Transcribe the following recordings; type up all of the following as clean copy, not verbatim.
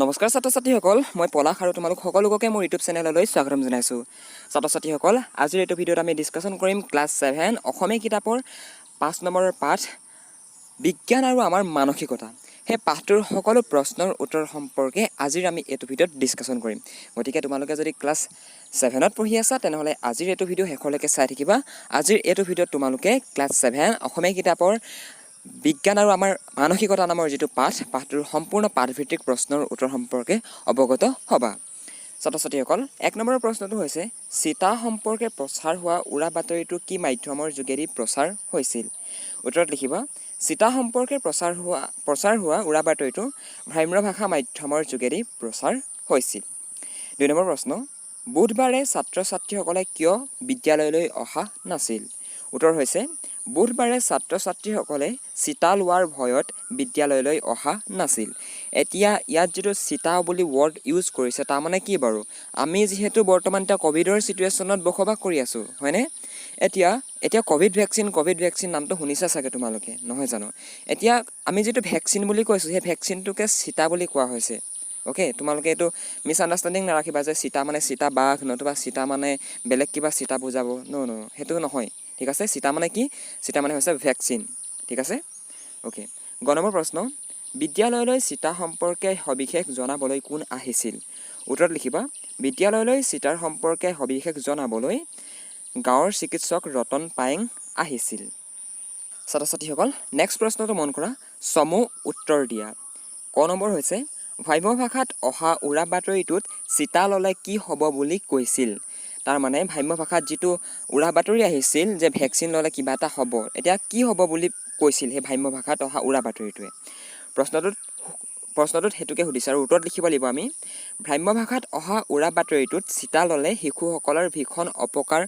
নমস্কাৰ ছাত্ৰ ছাত্ৰীসকল, মই পলাশ আৰু তোমালোক সকলোকে মোৰ ইউটিউব চেনেললৈ স্বাগতম জনাইছোঁ। ছাত্ৰ ছাত্ৰীসকল, আজিৰ এইটো ভিডিঅ'ত আমি ডিছকাশ্যন কৰিম ক্লাছ 7 অসমীয়া কিতাপৰ 5 নম্বৰৰ পাঠ বিজ্ঞান আৰু আমাৰ মানসিকতা। সেই পাঠটোৰ সকলো প্ৰশ্নৰ উত্তৰ সম্পৰ্কে আজিৰ আমি এইটো ভিডিঅ'ত ডিছকাশ্যন কৰিম। গতিকে তোমালোকে যদি ক্লাছ 7ত পঢ়ি আছা তেনেহ'লে আজিৰ এইটো ভিডিঅ' শেষলৈকে চাই থাকিবা। আজিৰ এইটো ভিডিঅ'ত তোমালোকে ক্লাছ 7 অসমীয়া কিতাপৰ বিজ্ঞান আৰু আমাৰ মানসিকতা নামৰ যিটো পাঠটোৰ সম্পূৰ্ণ পাঠভিত্তিক প্ৰশ্নৰ উত্তৰ সম্পৰ্কে অৱগত হ'বা। ছাত্ৰ ছাত্ৰীসকল, 1 নম্বৰৰ প্ৰশ্নটো হৈছে চিতা সম্পৰ্কে প্ৰচাৰ হোৱা উৰা বাতৰিটো কি মাধ্যমৰ যোগেদি প্ৰচাৰ হৈছিল? উত্তৰত লিখিবা চিতা সম্পৰ্কে প্ৰচাৰ হোৱা উৰা বাতৰিটো ভ্ৰাম্য ভাষা মাধ্যমৰ যোগেদি প্ৰচাৰ হৈছিল। 2 নম্বৰ প্ৰশ্ন, বুধবাৰে ছাত্ৰ ছাত্ৰীসকলে কিয় বিদ্যালয়লৈ অহা নাছিল? উত্তৰ হৈছে বুধবাৰে ছাত্ৰ ছাত্ৰীসকলে চিতা লোৱাৰ ভয়ত বিদ্যালয়লৈ অহা নাছিল। এতিয়া ইয়াত যিটো চিতা বুলি ৱৰ্ড ইউজ কৰিছে তাৰমানে কি বাৰু? আমি যিহেতু বৰ্তমান এতিয়া ক'ভিডৰ ছিটুৱেশ্যনত বসবাস কৰি আছোঁ, হয়নে? এতিয়া ক'ভিড ভেকচিন নামটো শুনিছা চাগে তোমালোকে, নহয় জানো? এতিয়া আমি যিটো ভেকচিন বুলি কৈছোঁ সেই ভেকচিনটোকে চিতা বুলি কোৱা হৈছে। অ'কে, তোমালোকে এইটো মিছ আণ্ডাৰষ্টেণ্ডিং নাৰাখিবা যে চিতা মানে চিতা বাঘ নতুবা চিতা মানে বেলেগ কিবা চিতা বুজাব। ন, সেইটো নহয়, ঠিক আছে? চিতা মানে কি? চিতা মানে হৈছে ভেকচিন, ঠিক আছে? অ'কে। 9 নম্বৰ প্ৰশ্ন, বিদ্যালয়লৈ চিতা সম্পৰ্কে সবিশেষ জনাবলৈ কোন আহিছিল? উত্তৰত লিখিবা বিদ্যালয়লৈ চিতাৰ সম্পৰ্কে সবিশেষ জনাবলৈ গাঁৱৰ চিকিৎসক ৰতন পায়েং আহিছিল। ছাত্ৰ ছাত্ৰীসকল, নেক্সট প্ৰশ্নটো মন কৰা, চমু উত্তৰ দিয়া। ক নম্বৰ হৈছে ভ্ৰাম্য ভাষাত অহা উৰা বাতৰিটোত চিতা ল'লে কি হ'ব বুলি কৈছিল? তাৰমানে ভ্ৰাম্য ভাষাত যিটো উৰা বাতৰি আহিছিল যে ভেকচিন ল'লে কিবা এটা হ'ব, এতিয়া কি হ'ব বুলি কৈছিল সেই ভ্ৰাম্য ভাষাত অহা উৰা বাতৰিটোৱে? প্ৰশ্নটোত সেইটোকে সুধিছে আৰু উত্তৰত লিখিব লাগিব আমি ভ্ৰাম্য ভাষাত অহা উৰা বাতৰিটোত চিতা ল'লে শিশুসকলৰ ভীষণ অপকাৰ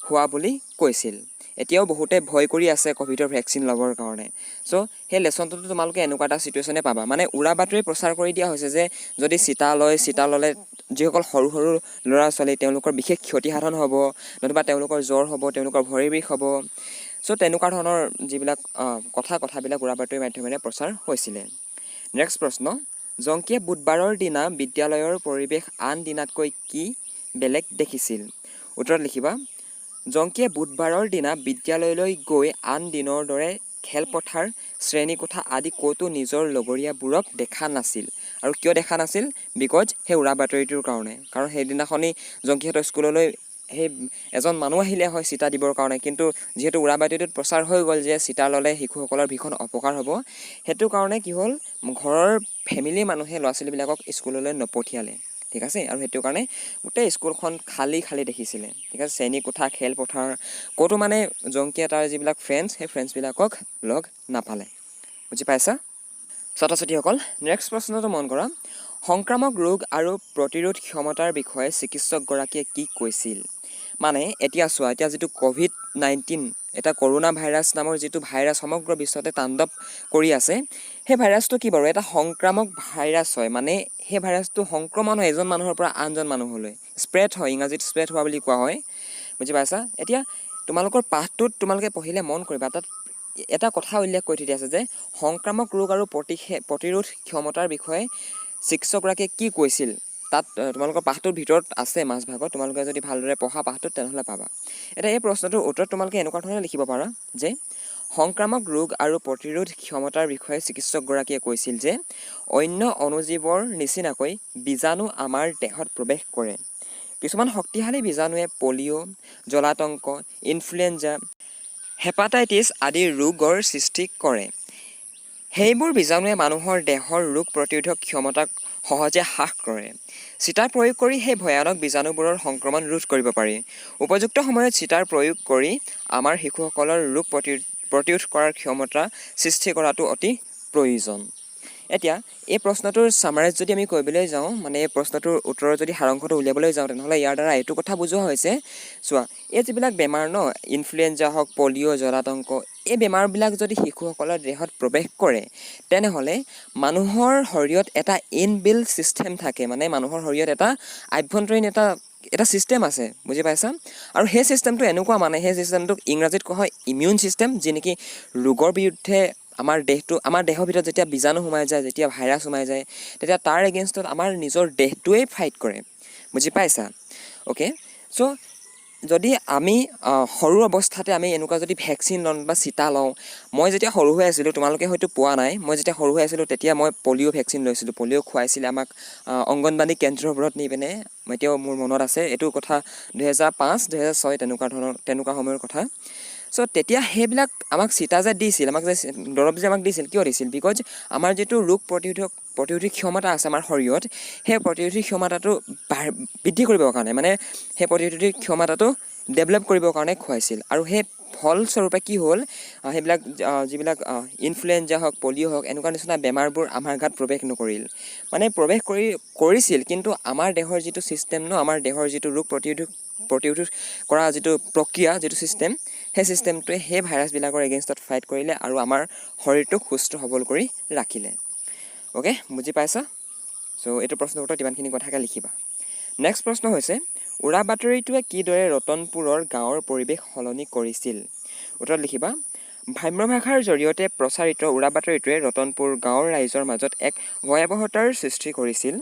হোৱা বুলি কৈছিল। এতিয়াও বহুতে ভয় কৰি আছে ক'ভিডৰ ভেকচিন ল'বৰ কাৰণে। চ' সেই লেচনটোতো তোমালোকে এনেকুৱা এটা ছিটুৱেশ্যনে পাবা, মানে উৰা বাতৰি প্ৰচাৰ কৰি দিয়া হৈছে যে যদি চিতা ল'লে যিসকল সৰু সৰু ল'ৰা ছোৱালী তেওঁলোকৰ বিশেষ ক্ষতিসাধন হ'ব, নতুবা তেওঁলোকৰ জ্বৰ হ'ব, তেওঁলোকৰ ভৰিৰ বিষ হ'ব। চ' তেনেকুৱা ধৰণৰ যিবিলাক কথাবিলাক উৰা বাতৰিৰ মাধ্যমেৰে প্ৰচাৰ হৈছিলে। নেক্সট প্ৰশ্ন, জংকীয়ে বুধবাৰৰ দিনা বিদ্যালয়ৰ পৰিৱেশ আন দিনাতকৈ কি বেলেগ দেখিছিল? উত্তৰত লিখিবা জংকীয়ে বুধবাৰৰ দিনা বিদ্যালয়লৈ গৈ আন দিনৰ দৰে খেলপথাৰ, শ্ৰেণীকোঠা আদি ক'তো নিজৰ লগৰীয়াবোৰক দেখা নাছিল। আৰু কিয় দেখা নাছিল? বিকজ সেই উৰা বাতৰিটোৰ কাৰণে। কাৰণ সেইদিনাখনি জংকীহঁতৰ স্কুললৈ সেই এজন মানুহ আহিলে হয় চিতা দিবৰ কাৰণে, কিন্তু যিহেতু উৰা বাতৰিটোত প্ৰচাৰ হৈ গ'ল যে চিতা ল'লে শিশুসকলৰ ভীষণ অপকাৰ হ'ব, সেইটো কাৰণে কি হ'ল ঘৰৰ ফেমিলিৰ মানুহে ল'ৰা ছোৱালীবিলাকক স্কুললৈ নপঠিয়ালে, ঠিক আছে? আৰু সেইটো কাৰণে গোটেই স্কুলখন খালী দেখিছিলে, ঠিক আছে? শ্ৰেণীকোঠা, খেলপথাৰ ক'তো মানে জংকীয়ে তাৰ যিবিলাক সেই ফ্ৰেণ্ডছবিলাকক লগ নাপালে। বুজি পাইছা ছাত্ৰ ছাত্ৰীসকল? নেক্সট প্ৰশ্নটো মন কৰা, সংক্ৰামক ৰোগ আৰু প্ৰতিৰোধ ক্ষমতাৰ বিষয়ে চিকিৎসকগৰাকীয়ে কি কৈছিল? মানে এতিয়া চোৱা, এতিয়া যিটো COVID-19 এটা কৰোণা ভাইৰাছ নামৰ যিটো ভাইৰাছ সমগ্ৰ বিশ্বতে তাণ্ডৱ কৰি আছে, সেই ভাইৰাছটো কি বাৰু? এটা সংক্ৰামক ভাইৰাছ হয়, মানে সেই ভাইৰাছটো সংক্ৰমণ হয় এজন মানুহৰ পৰা আনজন মানুহলৈ, স্প্ৰেড হয়, ইংৰাজীত স্প্ৰেড হোৱা বুলি কোৱা হয়। বুজি পাইছা? এতিয়া তোমালোকৰ পাঠটোত তোমালোকে পঢ়িলে মন কৰিবা, তাত এটা কথা উল্লেখ কৰি থৈ আছে যে সংক্ৰামক ৰোগ আৰু প্ৰতিৰোধ ক্ষমতাৰ বিষয়ে চিকিৎসকগৰাকীয়ে কি কৈছিল। তাত তোমালোকৰ পাঠটোৰ ভিতৰত আছে মাজভাগত, তোমালোকে যদি ভালদৰে পঢ়া পাঠটোত তেনেহ'লে পাবা। এতিয়া এই প্ৰশ্নটোৰ উত্তৰত তোমালোকে এনেকুৱা ধৰণে লিখিব পাৰা যে সংক্ৰামক ৰোগ আৰু প্ৰতিৰোধ ক্ষমতাৰ বিষয়ে চিকিৎসকগৰাকীয়ে কৈছিল যে অন্য অণুজীৱৰ নিচিনাকৈ বীজাণু আমাৰ দেহত প্ৰৱেশ কৰে। কিছুমান শক্তিশালী বীজাণুৱে পলিঅ', জলাতংক, ইনফ্লুৱেঞ্জা, হেপাটাইটিছ আদি ৰোগৰ সৃষ্টি কৰে। সেইবোৰ বীজাণুৱে মানুহৰ দেহৰ ৰোগ প্ৰতিৰোধক ক্ষমতাক সহজে হ্ৰাস কৰে। চিটাৰ প্ৰয়োগ কৰি সেই ভয়ানক বীজাণুবোৰৰ সংক্ৰমণ ৰোধ কৰিব পাৰি। উপযুক্ত সময়ত চিটাৰ প্ৰয়োগ কৰি আমাৰ শিশুসকলৰ ৰোগ প্ৰতিৰোধ কৰাৰ ক্ষমতা সৃষ্টি কৰাটো অতি প্ৰয়োজন। এতিয়া এই প্ৰশ্নটোৰ ছামাৰাইজ যদি আমি কৰিবলৈ যাওঁ, মানে এই প্ৰশ্নটোৰ উত্তৰৰ যদি সাৰাংশটো উলিয়াবলৈ যাওঁ, তেনেহ'লে ইয়াৰ দ্বাৰা এইটো কথা বুজোৱা হৈছে, চোৱা এই যিবিলাক বেমাৰ ইনফ্লুৱেঞ্জা হওক, পলিঅ', জলাতংক, এই বেমাৰবিলাক যদি শিশুসকলৰ দেহত প্ৰৱেশ কৰে তেনেহ'লে মানুহৰ শৰীৰত এটা ইনবিল্ট ছিষ্টেম থাকে, মানে মানুহৰ শৰীৰত এটা আভ্যন্তৰীণ এটা ছিষ্টেম আছে। বুজি পাইছা? আৰু সেই ছিষ্টেমটো এনেকুৱা, মানে সেই ছিষ্টেমটোক ইংৰাজীত কোৱা হয় ইমিউন ছিষ্টেম, যি নেকি ৰোগৰ বিৰুদ্ধে আমাৰ দেহৰ ভিতৰত যেতিয়া বীজাণু সোমাই যায়, যেতিয়া ভাইৰাছ সোমাই যায়, তেতিয়া তাৰ এগেইনষ্টত আমাৰ নিজৰ দেহটোৱেই ফাইট কৰে, বুজি পাইছা? অ'কে, চ' যদি আমি সৰু অৱস্থাতে আমি এনেকুৱা যদি ভেকচিন লওঁ বা চিটা লওঁ, মই যেতিয়া সৰু হৈ আছিলোঁ, তোমালোকে হয়তো পোৱা নাই, মই যেতিয়া সৰু হৈ আছিলোঁ তেতিয়া মই পলিঅ' ভেকচিন লৈছিলোঁ। পলিঅ' খুৱাইছিলে আমাক অংগনবাদী কেন্দ্ৰবোৰত নি পিনে, এতিয়াও মোৰ মনত আছে, এইটো কথা 2005 2006 তেনেকুৱা সময়ৰ কথা। চ' তেতিয়া সেইবিলাক আমাক চিটা যে দিছিল, আমাক যে দৰৱ যে আমাক দিছিল, কিয় দিছিল? বিকজ আমাৰ যিটো ৰোগ প্ৰতিৰোধী ক্ষমতা আছে আমাৰ শৰীৰত, সেই প্ৰতিৰোধী ক্ষমতাটো বৃদ্ধি কৰিবৰ কাৰণে, মানে সেই প্ৰতিৰোধী ক্ষমতাটো ডেভেলপ কৰিবৰ কাৰণে খুৱাইছিল। আৰু সেই ফলস্বৰূপে কি হ'ল, সেইবিলাক যিবিলাক ইনফ্লুৱেঞ্জা হওক, পলিঅ' হওক, এনেকুৱা নিচিনা বেমাৰবোৰ আমাৰ গাত প্ৰৱেশ নকৰিল। মানে প্ৰৱেশ কৰিছিল, কিন্তু আমাৰ দেহৰ যিটো ছিষ্টেম আমাৰ দেহৰ যিটো ৰোগ প্ৰতিৰোধ কৰা যিটো প্ৰক্ৰিয়া, যিটো ছিষ্টেম, সেই ছিষ্টেমটোৱে সেই ভাইৰাছবিলাকৰ এগেইনষ্টত ফাইট কৰিলে আৰু আমাৰ শৰীৰটোক সুস্থ সবল কৰি ৰাখিলে। অ'কে, বুজি পাইছা? চ' এইটো প্ৰশ্নৰ উত্তৰত ইমানখিনি কথাকে লিখিবা। নেক্সট প্ৰশ্ন হৈছে, উৰা বাতৰিটোৱে কিদৰে ৰতনপুৰৰ গাঁৱৰ পৰিৱেশ সলনি কৰিছিল? উত্তৰত লিখিবা, ভ্ৰাম্য ভাষাৰ জৰিয়তে প্ৰচাৰিত উৰা বাতৰিটোৱে ৰতনপুৰ গাঁৱৰ ৰাইজৰ মাজত এক ভয়াৱহতাৰ সৃষ্টি কৰিছিল।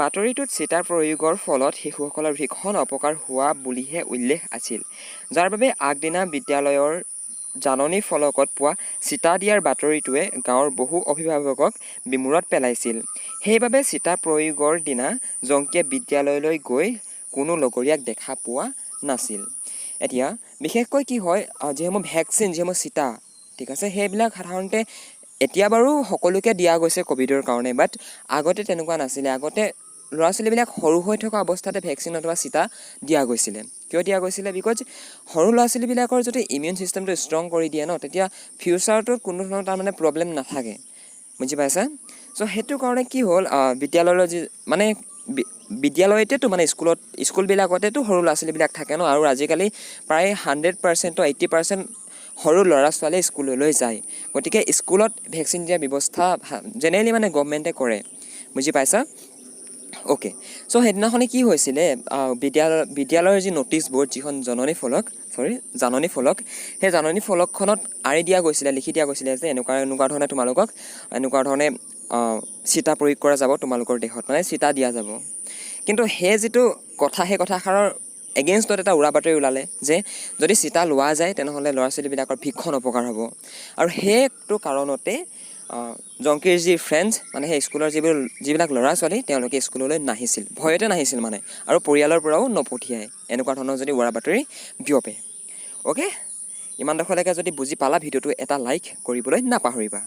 বাতৰিটোত চিটাৰ প্ৰয়োগৰ ফলত শিশুসকলৰ ভীষণ অপকাৰ হোৱা বুলিহে উল্লেখ আছিল, যাৰ বাবে আগদিনা বিদ্যালয়ৰ জাননী ফলকত পোৱা চিটা দিয়াৰ বাতৰিটোৱে গাঁৱৰ বহু অভিভাৱকক বিমূৰত পেলাইছিল। সেইবাবে চিটা প্ৰয়োগৰ দিনা জংকীয়ে বিদ্যালয়লৈ গৈ কোনো লগৰীয়াক দেখা পোৱা নাছিল। এতিয়া বিশেষকৈ কি হয়, যিসমূহ ভেকচিন, যিসমূহ চিটা, ঠিক আছে, সেইবিলাক সাধাৰণতে এতিয়া বাৰু সকলোকে দিয়া গৈছে ক'ভিডৰ কাৰণে, বাট আগতে তেনেকুৱা নাছিলে। আগতে ল'ৰা ছোৱালীবিলাক সৰু হৈ থকা অৱস্থাতে ভেকচিন অথবা চিটা দিয়া গৈছিলে। কিয় দিয়া গৈছিলে? বিকজ সৰু ল'ৰা ছোৱালীবিলাকৰ যদি ইমিউন ছিষ্টেমটো ষ্ট্ৰং কৰি দিয়ে তেতিয়া ফিউচাৰটোত কোনো ধৰণৰ তাৰমানে প্ৰব্লেম নাথাকে, বুজি পাইছা? চ' সেইটো কাৰণে কি হ'ল, বিদ্যালয়ৰ মানে বিদ্যালয়তেতো মানে স্কুলবিলাকতেতো সৰু ল'ৰা ছোৱালীবিলাক থাকে আৰু আজিকালি প্ৰায় 100% 80% সৰু ল'ৰা ছোৱালীয়ে স্কুললৈ যায়। গতিকে স্কুলত ভেকচিন দিয়াৰ ব্যৱস্থা জেনেৰেলি মানে গভমেণ্টে কৰে, বুজি পাইছা? অ'কে, চ' সেইদিনাখনি কি হৈছিলে, বিদ্যালয়ৰ যি ন'টিছ ব'ৰ্ড, যিখন জাননী ফলক, সেই জাননী ফলকখনত আঁৰি দিয়া গৈছিলে, লিখি দিয়া গৈছিলে যে এনেকুৱা ধৰণে তোমালোকক এনেকুৱা ধৰণে চিটা প্ৰয়োগ কৰা যাব তোমালোকৰ দেহত, মানে চিটা দিয়া যাব। কিন্তু সেই যিটো কথা, সেই কথাষাৰৰ এগেইনষ্টত এটা উৰা বাতৰি ওলালে যে যদি চিটা লোৱা যায় তেনেহ'লে ল'ৰা ছোৱালীবিলাকৰ ভীষণ অপকাৰ হ'ব। আৰু সেইটো কাৰণতে জংকীৰ যি ফ্ৰেণ্ডছ, মানে সেই স্কুলৰ যিবিলাক ল'ৰা ছোৱালী, তেওঁলোকে স্কুললৈ নাহিছিল, ভয়তে নাহিছিল মানে, আৰু পৰিয়ালৰ পৰাও নপঠিয়ায়, এনেকুৱা ধৰণৰ যদি উৰা বাতৰি বিয়পে। অ'কে, ইমানডোখৰলৈকে যদি বুজি পালা, ভিডিঅ'টো এটা লাইক কৰিবলৈ নাপাহৰিবা।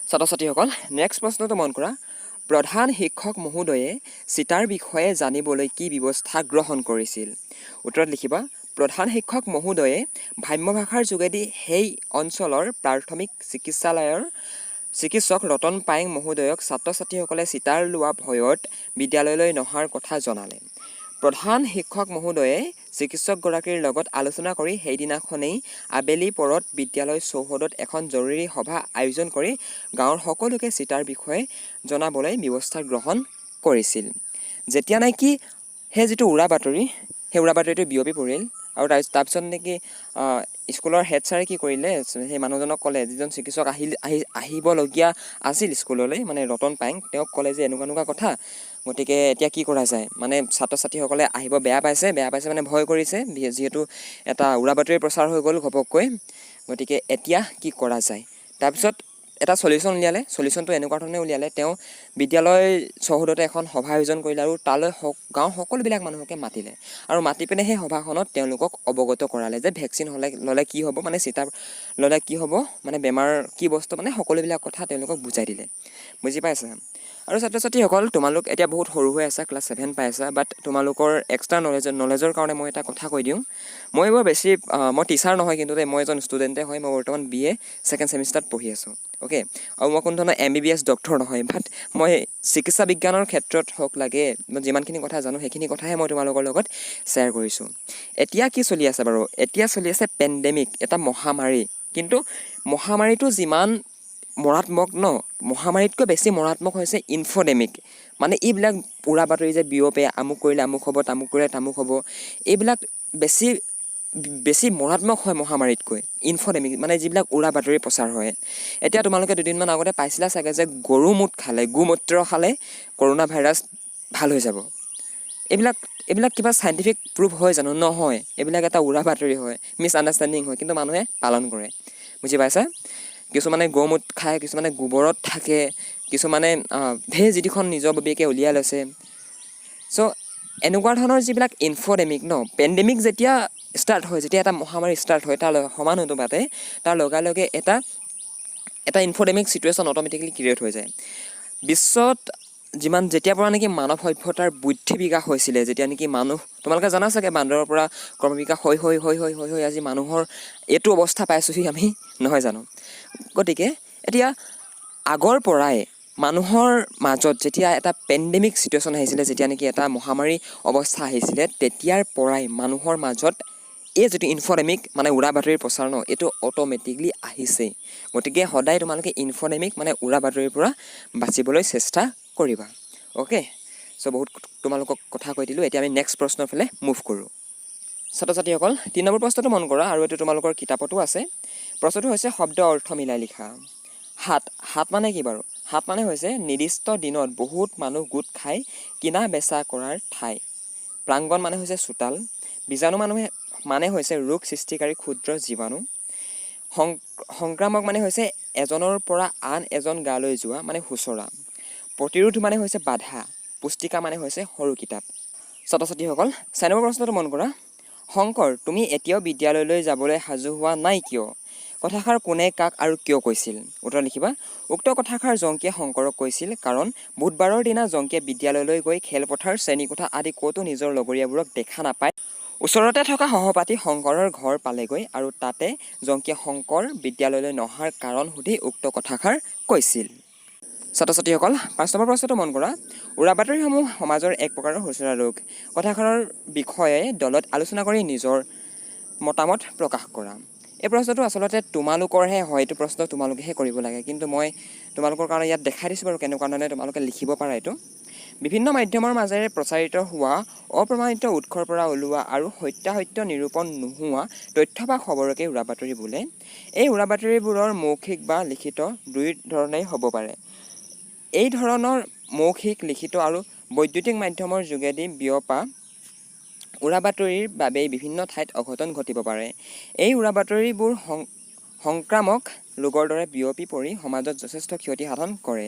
ছাত্ৰ ছাত্ৰীসকল, নেক্সট প্ৰশ্নটো মন কৰা, প্ৰধান শিক্ষক মহোদয়ে চিটাৰ বিষয়ে জানিবলৈ কি ব্যৱস্থা গ্ৰহণ কৰিছিল? উত্তৰত লিখিবা, প্ৰধান শিক্ষক মহোদয়ে ভ্ৰাম্য ভাষাৰ যোগেদি সেই অঞ্চলৰ প্ৰাথমিক চিকিৎসালয়ৰ চিকিৎসক ৰতন পায়েং মহোদয়ক ছাত্ৰ ছাত্ৰীসকলে চিটাৰ লোৱা ভয়ত বিদ্যালয়লৈ নহাৰ কথা জনালে। প্ৰধান শিক্ষক মহোদয়ে চিকিৎসকগৰাকীৰ লগত আলোচনা কৰি সেইদিনাখনেই আবেলি পৰত বিদ্যালয় চৌহদত এখন জৰুৰী সভা আয়োজন কৰি গাঁৱৰ সকলোকে চিটাৰ বিষয়ে জনাবলৈ ব্যৱস্থা গ্ৰহণ কৰিছিল। যেতিয়া নেকি সেই যিটো উৰা বাতৰি, সেই উৰা বাতৰিটো বিয়পি পৰিল, আৰু তাৰপিছত নেকি স্কুলৰ হেড ছাৰে কি কৰিলে, সেই মানুহজনক ক'লে, যিজন চিকিৎসক আহিবলগীয়া আছিল স্কুললৈ, মানে ৰতন পায়েং, তেওঁক ক'লে যে এনেকুৱা কথা, গতিকে এতিয়া কি কৰা যায়, মানে ছাত্ৰ ছাত্ৰীসকলে আহিব বেয়া পাইছে মানে ভয় কৰিছে, যিহেতু এটা উৰা বাতৰি প্ৰচাৰ হৈ গ'ল ঘপককৈ, গতিকে এতিয়া কি কৰা যায়। তাৰপিছত এটা চলিউশ্যন উলিয়ালে। চলিউশ্যনটো এনেকুৱা ধৰণে উলিয়ালে, তেওঁ বিদ্যালয় চৌহদতে এখন সভা আয়োজন কৰিলে আৰু তালৈ গাঁৱৰ সকলোবিলাক মানুহকে মাতিলে, আৰু মাতি পিনে সেই সভাখনত তেওঁলোকক অৱগত কৰালে যে ভেকচিন ল'লে কি হ'ব, মানে চিটা ল'লে কি হ'ব, মানে বেমাৰ কি বস্তু, মানে সকলোবিলাক কথা তেওঁলোকক বুজাই দিলে, বুজি পাইছা? আৰু ছাত্ৰ ছাত্ৰীসকল, তোমালোক এতিয়া বহুত সৰু হৈ আছা, ক্লাছ 7 পাই আছা, বাট তোমালোকৰ এক্সট্ৰা নলেজৰ কাৰণে মই এটা কথা কৈ দিওঁ। মই টিচাৰ নহয়, কিন্তু মই এজন ষ্টুডেণ্টে হয়। মই বৰ্তমান BA ছেকেণ্ড ছেমিষ্টাৰত পঢ়ি আছোঁ। অ'কে, আৰু মই কোনো ধৰণৰ MBBS ডক্টৰ নহয়, বাট মই চিকিৎসা বিজ্ঞানৰ ক্ষেত্ৰত হওক লাগে, যিমানখিনি কথা জানো সেইখিনি কথাহে মই তোমালোকৰ লগত শ্বেয়াৰ কৰিছোঁ। এতিয়া কি চলি আছে বাৰু? এতিয়া চলি আছে পেণ্ডেমিক, এটা মহামাৰী। কিন্তু মহামাৰীটো যিমান মৰাত্মক মহামাৰীতকৈ বেছি মৰাত্মক হৈছে ইনফডেমিক, মানে এইবিলাক উৰা বাতৰি যে বিয়পে, আমুক কৰিলে আমুক হ'ব, তামুক কৰিলে তামুক হ'ব, এইবিলাক বেছি বেছি মাৰাত্মক হয় মহামাৰীতকৈ ইনফডেমিক মানে যিবিলাক উৰা বাতৰি প্ৰচাৰ হয়। এতিয়া তোমালোকে দুদিনমান আগতে পাইছিলা চাগে যে গৰু মুত খালে গোমূত্ৰ খালে কৰোণা ভাইৰাছ ভাল হৈ যাব। এইবিলাক কিবা চাইণ্টিফিক প্ৰুফ হয় জানো? নহয়, এইবিলাক এটা উৰা বাতৰি হয়, মিছ আণ্ডাৰষ্টেণ্ডিং হয়, কিন্তু মানুহে পালন কৰে। বুজি পাইছা? কিছুমানে গৌমূত খায়, কিছুমানে গোবৰত থাকে, কিছুমানে ঢেৰ যিখন নিজৰ ববীয়াকৈ উলিয়াই লৈছে। চ' এনেকুৱা ধৰণৰ যিবিলাক ইনফডেমিক পেণ্ডেমিক যেতিয়া ষ্টাৰ্ট হয়, যেতিয়া এটা মহামাৰী ষ্টাৰ্ট হয় তাৰ সমান অনুপাতে তাৰ লগে লগে এটা ইনফডেমিক চিটুৱেশ্যন অট'মেটিকেলি ক্ৰিয়েট হৈ যায়। বিশ্বত যেতিয়াৰ পৰা নেকি মানৱ সভ্যতাৰ বুদ্ধি বিকাশ হৈছিলে, যেতিয়া নেকি তোমালোকে জানা চাগে বান্দৰৰ পৰা ক্ৰমবিকাশ হৈ আজি মানুহৰ এইটো অৱস্থা পাইছোঁহি আমি, নহয় জানো? গতিকে এতিয়া আগৰ পৰাই মানুহৰ মাজত যেতিয়া এটা পেণ্ডেমিক চিটুৱেশ্যন আহিছিলে, যেতিয়া নেকি এটা মহামাৰী অৱস্থা আহিছিলে, তেতিয়াৰ পৰাই মানুহৰ মাজত এই যিটো ইনফডেমিক মানে উৰা বাতৰিৰ প্ৰচাৰ এইটো অট'মেটিকলি আহিছে। গতিকে সদায় তোমালোকে ইনফডেমিক মানে উৰা বাতৰিৰ পৰা বাচিবলৈ চেষ্টা কৰিবা। অ'কে, চ' বহুত তোমালোকক কথা কৈ দিলোঁ। এতিয়া আমি নেক্সট প্ৰশ্নৰ ফালে মুভ কৰোঁ। ছাত্ৰ ছাত্ৰীসকল 3 নম্বৰ প্ৰশ্নটো মন কৰা, আৰু এইটো তোমালোকৰ কিতাপতো আছে। প্ৰশ্নটো হৈছে শব্দ অৰ্থ মিলাই লিখা। হাট মানে কি বাৰু? হাট মানে হৈছে নিৰ্দিষ্ট দিনত বহুত মানুহ গোট খাই কিনা বেচা কৰাৰ ঠাই। প্ৰাংগণ মানে হৈছে চোতাল। বীজাণু মানে হৈছে ৰোগ সৃষ্টিকাৰী ক্ষুদ্ৰ জীৱাণু। সংক্ৰামক মানে হৈছে এজনৰ পৰা আন এজন গালৈ যোৱা মানে সুচৰা। প্ৰতিৰোধ মানে হৈছে বাধা। পুস্তিকা মানে হৈছে সৰু কিতাপ। ছাত্ৰ ছাত্ৰীসকল 4 নম্বৰ প্ৰশ্নটো মন কৰা। শংকৰ, তুমি এতিয়াও বিদ্যালয়লৈ যাবলৈ সাজু হোৱা নাই কিয়? কথাষাৰ কোনে কাক আৰু কিয় কৈছিল? উত্তৰ লিখিবা। উক্ত কথাষাৰ জংকীয়ে শংকৰক কৈছিল কাৰণ বুধবাৰৰ দিনা জংকীয়ে বিদ্যালয়লৈ গৈ খেলপথাৰ শ্ৰেণীকোঠা আদি ক'তো নিজৰ লগৰীয়াবোৰক দেখা নাপায় ওচৰতে থকা সহপাঠী শংকৰৰ ঘৰ পালেগৈ, আৰু তাতে জংকীয়ে শংকৰ বিদ্যালয়লৈ নহাৰ কাৰণ সুধি উক্ত কথাষাৰ কৈছিল। ছাত্ৰ ছাত্ৰীসকল 5 নম্বৰ প্ৰশ্নটো মন কৰা। উৰা বাতৰিসমূহ সমাজৰ এক প্ৰকাৰৰ সুচৰা ৰোগ। কথাষাৰৰ বিষয়ে দলত আলোচনা কৰি নিজৰ মতামত প্ৰকাশ কৰা। এই প্ৰশ্নটো আচলতে তোমালোকৰহে হয়, এইটো প্ৰশ্ন তোমালোকেহে কৰিব লাগে, কিন্তু মই তোমালোকৰ কাৰণে ইয়াত দেখাই দিছোঁ বাৰু কেনেকুৱা ধৰণে তোমালোকে লিখিব পাৰা। এইটো বিভিন্ন মাধ্যমৰ মাজেৰে প্ৰচাৰিত হোৱা অপ্ৰমাণিত উৎসৰ পৰা ওলোৱা আৰু সত্যাসত্য নিৰূপণ নোহোৱা তথ্য বা খবৰকে উৰা বাতৰি বোলে। এই উৰা বাতৰিবোৰৰ মৌখিক বা লিখিত দুই ধৰণেই হ'ব পাৰে। এই ধৰণৰ মৌখিক, লিখিত আৰু বৈদ্যুতিক মাধ্যমৰ যোগেদি বিয়পা উৰা বাতৰিৰ বাবেই বিভিন্ন ঠাইত অঘটন ঘটিব পাৰে। এই উৰা বাতৰিবোৰ সংক্ৰামক ৰোগৰ দৰে বিয়পি পৰি সমাজত যথেষ্ট ক্ষতি সাধন কৰে।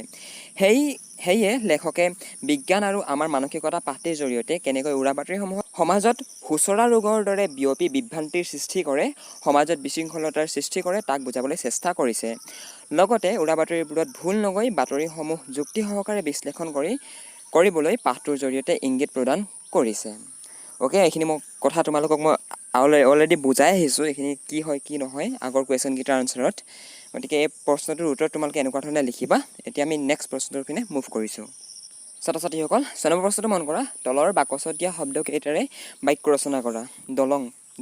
সেয়ে লেখকে বিজ্ঞান আৰু আমাৰ মানসিকতা পাঠটিৰ জৰিয়তে কেনেকৈ উৰা বাতৰিসমূহ সমাজত সুচৰা ৰোগৰ দৰে বিয়পি বিভ্ৰান্তিৰ সৃষ্টি কৰে, সমাজত বিশৃংখলতাৰ সৃষ্টি কৰে, তাক বুজাবলৈ চেষ্টা কৰিছে। লগতে উৰা বাতৰিবোৰত ভুল নগৈ বাতৰিসমূহ যুক্তি সহকাৰে বিশ্লেষণ কৰিবলৈ পাঠটোৰ জৰিয়তে ইংগিত প্ৰদান কৰিছে। অ'কে, এইখিনি কথা তোমালোকক মই অলৰেডি বুজাই আহিছোঁ, এইখিনি কি হয় কি নহয় আগৰ কুৱেশ্যনকেইটাৰ আনচাৰত। গতিকে এই প্ৰশ্নটোৰ উত্তৰ তোমালোকে এনেকুৱা ধৰণে লিখিবা। এতিয়া আমি নেক্সট প্ৰশ্নটোৰ পিনে মুভ কৰিছোঁ। ছাত্ৰ ছাত্ৰীসকল 6 নম্বৰ প্ৰশ্নটো মন কৰা। তলৰ বাকচত দিয়া শব্দকেইটাৰে বাক্য ৰচনা কৰা।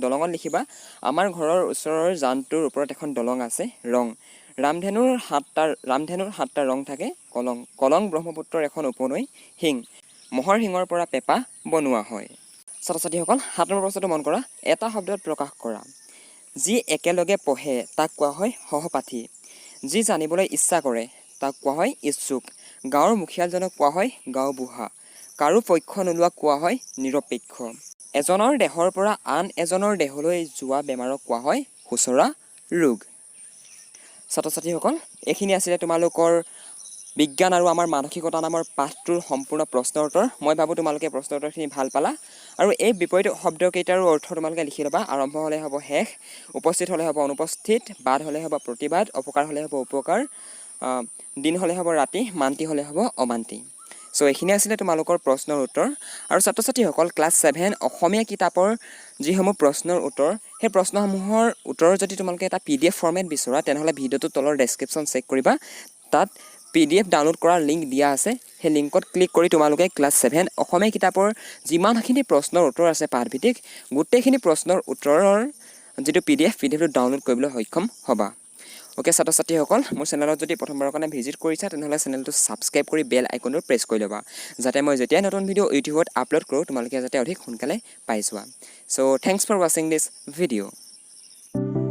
দলঙত লিখিবা। আমাৰ ঘৰৰ ওচৰৰ জানটোৰ ওপৰত এখন দলং আছে। ৰং। ৰামধেনুৰ 7টা ৰং থাকে। কলং ব্ৰহ্মপুত্ৰৰ এখন উপনৈ। শিং। মহৰ শিঙৰ পৰা পেঁপা বনোৱা হয়। ছাত্ৰ ছাত্ৰীসকল 7 নম্বৰ প্ৰশ্নটো মন কৰা। এটা শব্দত প্ৰকাশ কৰা। যি একেলগে পঢ়ে তাক কোৱা হয় সহপাঠী। যি জানিবলৈ ইচ্ছা কৰে তাক কোৱা হয় ইচ্ছুক। গাঁৱৰ মুখিয়ালজনক কোৱা হয় গাঁওবুঢ়া। কাৰো পক্ষ নোলোৱাক কোৱা হয় নিৰপেক্ষ। এজনৰ দেহৰ পৰা আন এজনৰ দেহলৈ যোৱা বেমাৰক কোৱা হয় সুচৰা ৰোগ। ছাত্ৰ ছাত্ৰীসকল, এইখিনি আছিলে তোমালোকৰ বিজ্ঞান আৰু আমাৰ মানসিকতা নামৰ পাঠটোৰ সম্পূৰ্ণ প্ৰশ্নৰ উত্তৰ। মই ভাবোঁ তোমালোকে প্ৰশ্নৰ উত্তৰখিনি ভাল পালা, আৰু এই বিপৰীত শব্দকেইটাৰো অৰ্থ তোমালোকে লিখি ল'বা। আৰম্ভ হ'লে হ'ব শেষ, উপস্থিত হ'লে হ'ব অনুপস্থিত, বাদ হ'লে হ'ব প্ৰতিবাদ, অপকাৰ হ'লে হ'ব উপকাৰ, দিন হ'লে হ'ব ৰাতি, মান্তি হ'লে হ'ব অমান্তি। চ' এইখিনি আছিলে তোমালোকৰ প্ৰশ্নৰ উত্তৰ। আৰু ছাত্ৰ ছাত্ৰীসকল ক্লাছ 7 অসমীয়া কিতাপৰ যিসমূহ প্ৰশ্নৰ উত্তৰ, সেই প্ৰশ্নসমূহৰ উত্তৰৰ যদি তোমালোকে এটা PDF ফৰ্মেট বিচৰা, তেনেহ'লে ভিডিঅ'টোৰ তলৰ ডেছক্ৰিপশ্যন চেক কৰিবা। তাত PDF ডাউনলোড কৰাৰ লিংক দিয়া আছে। সেই লিংকত ক্লিক কৰি তোমালোকে ক্লাছ 7 অসমীয়া কিতাপৰ যিমানখিনি প্ৰশ্নৰ উত্তৰ আছে পাঠভিত্তিক, গোটেইখিনি প্ৰশ্নৰ উত্তৰৰ যিটো PDF টো ডাউনলোড কৰিবলৈ সক্ষম হ'বা। ওকে ছাত্ৰ ছাত্ৰীসকল, মোৰ চেনেলত যদি প্ৰথমবাৰৰ কাৰণে ভিজিট কৰিছা তেনেহ'লে চেনেলটো ছাবস্ক্ৰাইব কৰি বেল আইকনটো প্ৰেছ কৰি ল'বা, যাতে মই যেতিয়াই নতুন ভিডিঅ' ইউটিউবত আপলোড কৰোঁ তোমালোকে যাতে অধিক সোনকালে পাই যোৱা। চ' থেংকছ ফৰ ৱাচিং দিছ ভিডিঅ'।